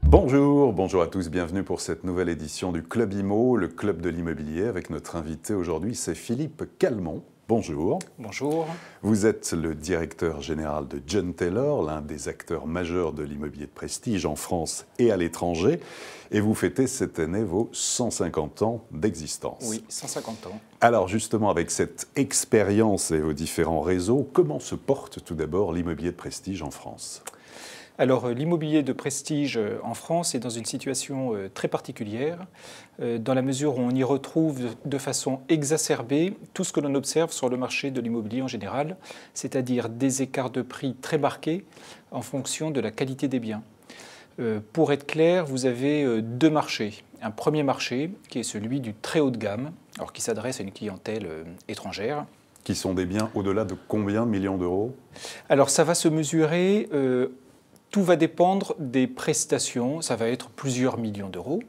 Bonjour à tous, bienvenue pour cette nouvelle édition du Club IMO, le club de l'immobilier, avec notre invité aujourd'hui, c'est Philippe Calmont. Bonjour. Bonjour. Vous êtes le directeur général de John Taylor, l'un des acteurs majeurs de l'immobilier de prestige en France et à l'étranger, et vous fêtez cette année vos 150 ans d'existence. Oui, 150 ans. Alors justement, avec cette expérience et vos différents réseaux, comment se porte tout d'abord l'immobilier de prestige en France ? Alors l'immobilier de prestige en France est dans une situation très particulière, dans la mesure où on y retrouve de façon exacerbée tout ce que l'on observe sur le marché de l'immobilier en général, c'est-à-dire des écarts de prix très marqués en fonction de la qualité des biens. Pour être clair, vous avez deux marchés. Un premier marché qui est celui du très haut de gamme, alors qui s'adresse à une clientèle étrangère. Qui sont des biens au-delà de combien de millions d'euros ? Alors ça va se mesurer... Tout va dépendre des prestations, ça va être plusieurs millions d'euros.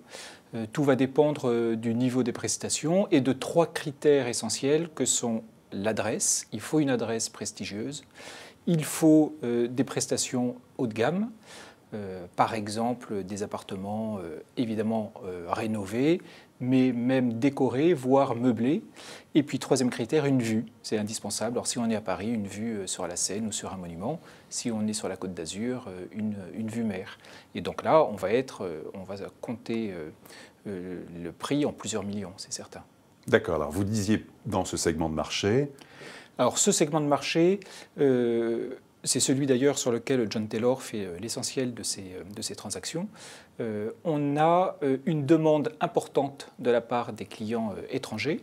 Tout va dépendre du niveau des prestations et de trois critères essentiels que sont l'adresse. Il faut une adresse prestigieuse. Il faut des prestations haut de gamme. Par exemple, des appartements évidemment rénovés, mais même décorés, voire meublés. Et puis, troisième critère, une vue. C'est indispensable. Alors, si on est à Paris, une vue sur la Seine ou sur un monument. Si on est sur la Côte d'Azur, une vue mer. Et donc là, on va compter le prix en plusieurs millions, c'est certain. D'accord. Alors, vous disiez dans ce segment de marché... Alors, ce segment de marché... c'est celui d'ailleurs sur lequel John Taylor fait l'essentiel de ses transactions. On a une demande importante de la part des clients étrangers.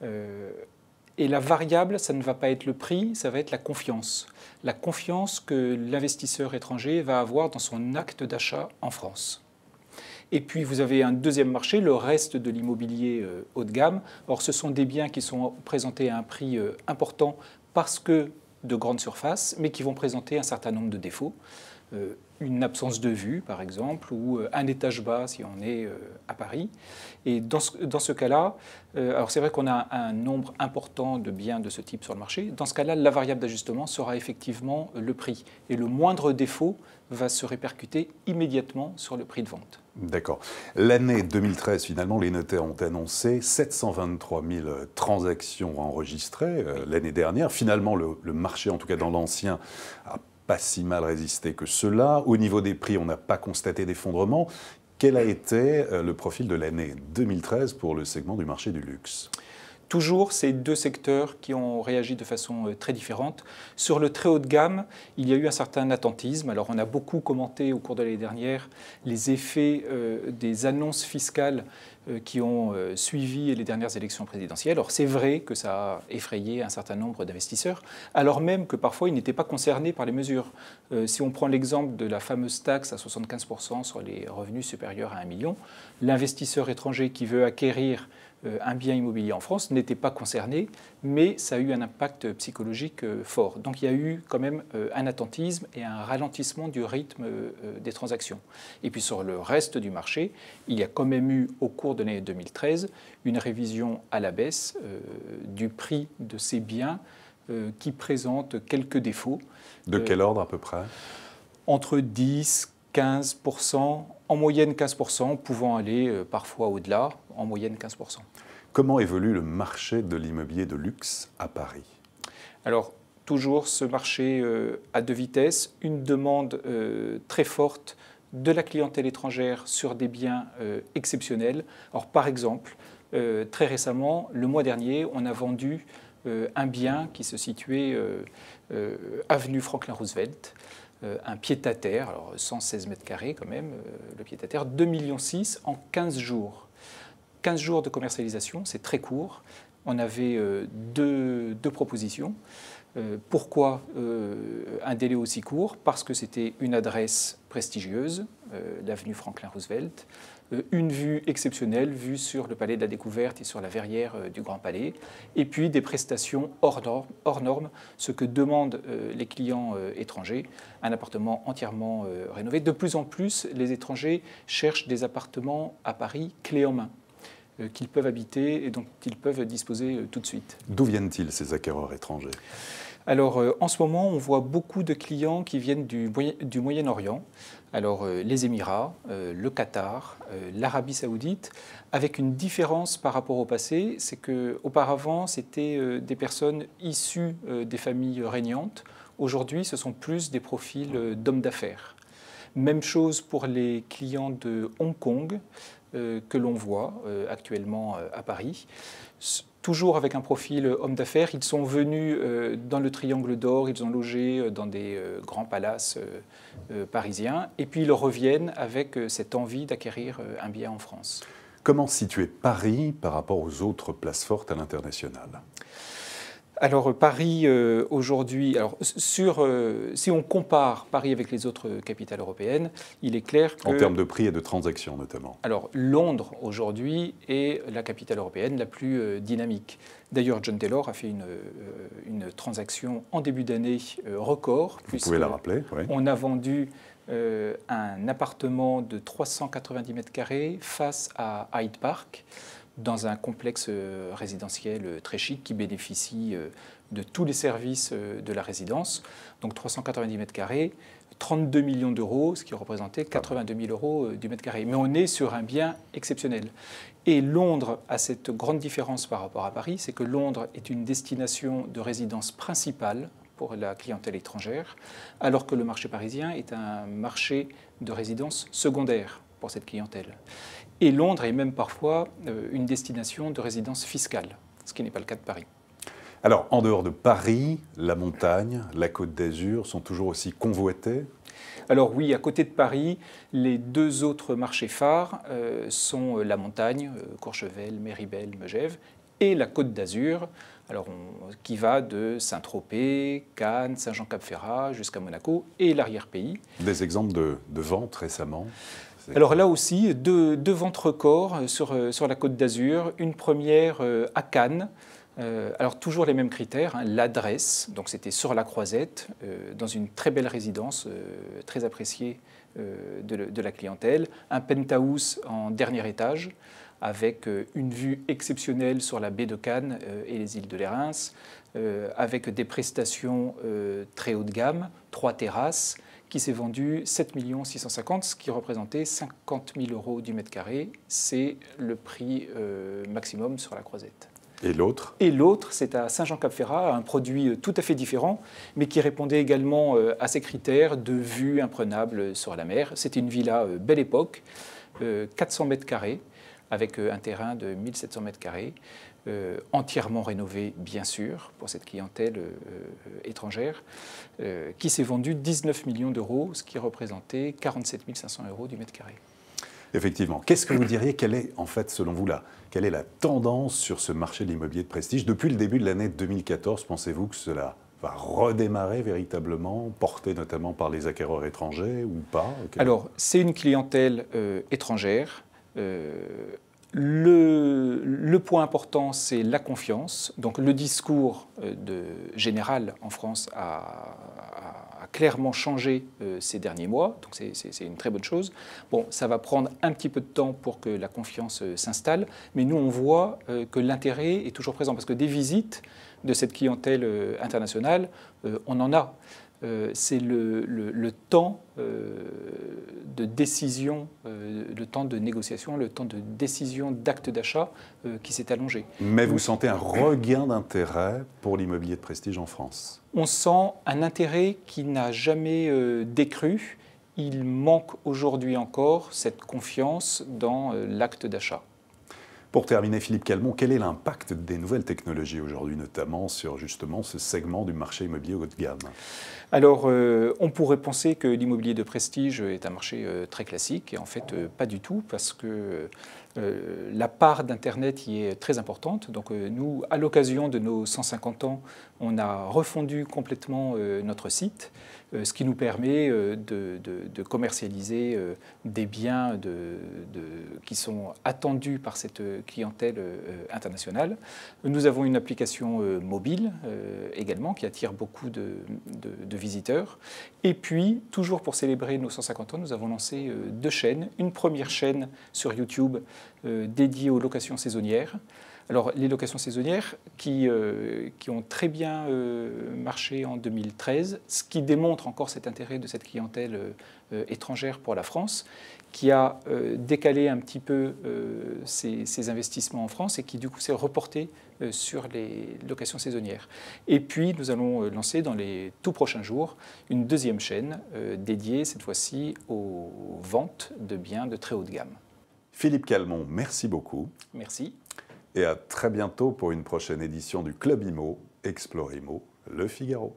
Et la variable, ça ne va pas être le prix, ça va être la confiance. La confiance que l'investisseur étranger va avoir dans son acte d'achat en France. Et puis vous avez un deuxième marché, le reste de l'immobilier haut de gamme. Or, ce sont des biens qui sont présentés à un prix important parce que de grandes surfaces, mais qui vont présenter un certain nombre de défauts. Une absence de vue, par exemple, ou un étage bas si on est à Paris. Et dans ce cas-là, alors c'est vrai qu'on a un nombre important de biens de ce type sur le marché. Dans ce cas-là, la variable d'ajustement sera effectivement le prix. Et le moindre défaut va se répercuter immédiatement sur le prix de vente. D'accord. L'année 2013, finalement, les notaires ont annoncé 723 000 transactions enregistrées l'année dernière. Finalement, le marché, en tout cas dans l'ancien, a pas si mal résisté que cela. Au niveau des prix, on n'a pas constaté d'effondrement. Quel a été le profil de l'année 2013 pour le segment du marché du luxe ? Toujours ces deux secteurs qui ont réagi de façon très différente. Sur le très haut de gamme, il y a eu un certain attentisme. Alors on a beaucoup commenté au cours de l'année dernière les effets des annonces fiscales qui ont suivi les dernières élections présidentielles. Alors c'est vrai que ça a effrayé un certain nombre d'investisseurs, alors même que parfois ils n'étaient pas concernés par les mesures. Si on prend l'exemple de la fameuse taxe à 75% sur les revenus supérieurs à 1 million, l'investisseur étranger qui veut acquérir un bien immobilier en France n'était pas concerné, mais ça a eu un impact psychologique fort. Donc il y a eu quand même un attentisme et un ralentissement du rythme des transactions. Et puis sur le reste du marché, il y a quand même eu au cours de l'année 2013 une révision à la baisse du prix de ces biens qui présentent quelques défauts. De quel ordre à peu près ? Entre 10, 15%, en moyenne 15%, pouvant aller parfois au-delà, en moyenne 15%. Comment évolue le marché de l'immobilier de luxe à Paris ? Alors, toujours ce marché à deux vitesses, une demande très forte de la clientèle étrangère sur des biens exceptionnels. Alors, par exemple, très récemment, le mois dernier, on a vendu un bien qui se situait avenue Franklin Roosevelt, un pied-à-terre, alors 116 mètres carrés quand même, le pied-à-terre, 2,6 millions en 15 jours. 15 jours de commercialisation, c'est très court. On avait deux propositions. Pourquoi un délai aussi court ? Parce que c'était une adresse prestigieuse, l'avenue Franklin Roosevelt, une vue exceptionnelle, vue sur le Palais de la Découverte et sur la verrière du Grand Palais, et puis des prestations hors normes, ce que demandent les clients étrangers, un appartement entièrement rénové. De plus en plus, les étrangers cherchent des appartements à Paris clés en main, qu'ils peuvent habiter et dont ils peuvent disposer tout de suite. D'où viennent-ils ces acquéreurs étrangers ? Alors, en ce moment, on voit beaucoup de clients qui viennent du Moyen-Orient. Alors, les Émirats, le Qatar, l'Arabie Saoudite, avec une différence par rapport au passé, c'est qu'auparavant, c'était des personnes issues des familles régnantes. Aujourd'hui, ce sont plus des profils d'hommes d'affaires. Même chose pour les clients de Hong Kong que l'on voit actuellement à Paris. Toujours avec un profil homme d'affaires, ils sont venus dans le Triangle d'Or, ils ont logé dans des grands palaces parisiens, et puis ils reviennent avec cette envie d'acquérir un bien en France. Comment situer Paris par rapport aux autres places fortes à l'international ? Alors Paris aujourd'hui, si on compare Paris avec les autres capitales européennes, il est clair que... En termes de prix et de transactions notamment. Alors Londres aujourd'hui est la capitale européenne la plus dynamique. D'ailleurs John Taylor a fait une transaction en début d'année record. Vous pouvez la rappeler, oui. On a vendu un appartement de 390 mètres carrés face à Hyde Park, dans un complexe résidentiel très chic qui bénéficie de tous les services de la résidence. Donc 390 mètres carrés, 32 millions d'euros, ce qui représentait 82 000 euros du mètre carré. Mais on est sur un bien exceptionnel. Et Londres a cette grande différence par rapport à Paris, c'est que Londres est une destination de résidence principale pour la clientèle étrangère, alors que le marché parisien est un marché de résidence secondaire pour cette clientèle. Et Londres est même parfois une destination de résidence fiscale, ce qui n'est pas le cas de Paris. Alors, en dehors de Paris, la montagne, la Côte d'Azur sont toujours aussi convoitées ? Alors oui, à côté de Paris, les deux autres marchés phares sont la montagne, Courchevel, Méribel, Megève, et la Côte d'Azur, qui va de Saint-Tropez, Cannes, Saint-Jean-Cap-Ferrat jusqu'à Monaco et l'arrière-pays. Des exemples de ventes récemment ? Alors là aussi, deux ventes records sur la Côte d'Azur. Une première à Cannes. Alors toujours les mêmes critères, hein, l'adresse, donc c'était sur la Croisette, dans une très belle résidence, très appréciée de la clientèle. Un penthouse en dernier étage, avec une vue exceptionnelle sur la baie de Cannes et les îles de Lérins, avec des prestations très haut de gamme, 3 terrasses, qui s'est vendu 7 650 000, ce qui représentait 50 000 euros du mètre carré. C'est le prix maximum sur la Croisette. Et l'autre ? Et l'autre, c'est à Saint-Jean-Cap-Ferrat, un produit tout à fait différent, mais qui répondait également à ces critères de vue imprenable sur la mer. C'était une villa belle époque, 400 mètres carrés, avec un terrain de 1700 mètres carrés, entièrement rénové, bien sûr, pour cette clientèle étrangère, qui s'est vendu 19 millions d'euros, ce qui représentait 47 500 euros du mètre carré. Effectivement. Qu'est-ce que vous diriez, quelle est, en fait, selon vous, quelle est la tendance sur ce marché de l'immobilier de prestige ? Depuis le début de l'année 2014, pensez-vous que cela va redémarrer véritablement, porté notamment par les acquéreurs étrangers ou pas ? Alors, c'est une clientèle étrangère. Le point important, c'est la confiance. Donc le discours général en France a clairement changé ces derniers mois, donc c'est une très bonne chose. Bon, ça va prendre un petit peu de temps pour que la confiance s'installe, mais nous on voit que l'intérêt est toujours présent, parce que des visites de cette clientèle internationale, on en a. C'est le temps de décision, le temps de négociation, le temps de décision d'acte d'achat qui s'est allongé. Mais vous sentez un regain d'intérêt pour l'immobilier de prestige en France ? On sent un intérêt qui n'a jamais décru. Il manque aujourd'hui encore cette confiance dans l'acte d'achat. Pour terminer, Philippe Calmont, quel est l'impact des nouvelles technologies aujourd'hui, notamment sur justement ce segment du marché immobilier haut de gamme ? Alors, on pourrait penser que l'immobilier de prestige est un marché très classique, et en fait, pas du tout, parce que la part d'Internet y est très importante. Donc, nous, à l'occasion de nos 150 ans, on a refondu complètement notre site, ce qui nous permet de commercialiser des biens qui sont attendus par cette clientèle internationale. Nous avons une application mobile également qui attire beaucoup de visiteurs. Et puis, toujours pour célébrer nos 150 ans, nous avons lancé 2 chaînes. Une première chaîne sur YouTube dédiée aux locations saisonnières, Alors, les locations saisonnières qui ont très bien marché en 2013, ce qui démontre encore cet intérêt de cette clientèle étrangère pour la France, qui a décalé un petit peu ses investissements en France et qui du coup s'est reporté sur les locations saisonnières. Et puis nous allons lancer dans les tout prochains jours une deuxième chaîne dédiée cette fois-ci aux ventes de biens de très haute gamme. Philippe Calmont, merci beaucoup. Merci. Et à très bientôt pour une prochaine édition du Club Imo, Explore Imo, Le Figaro.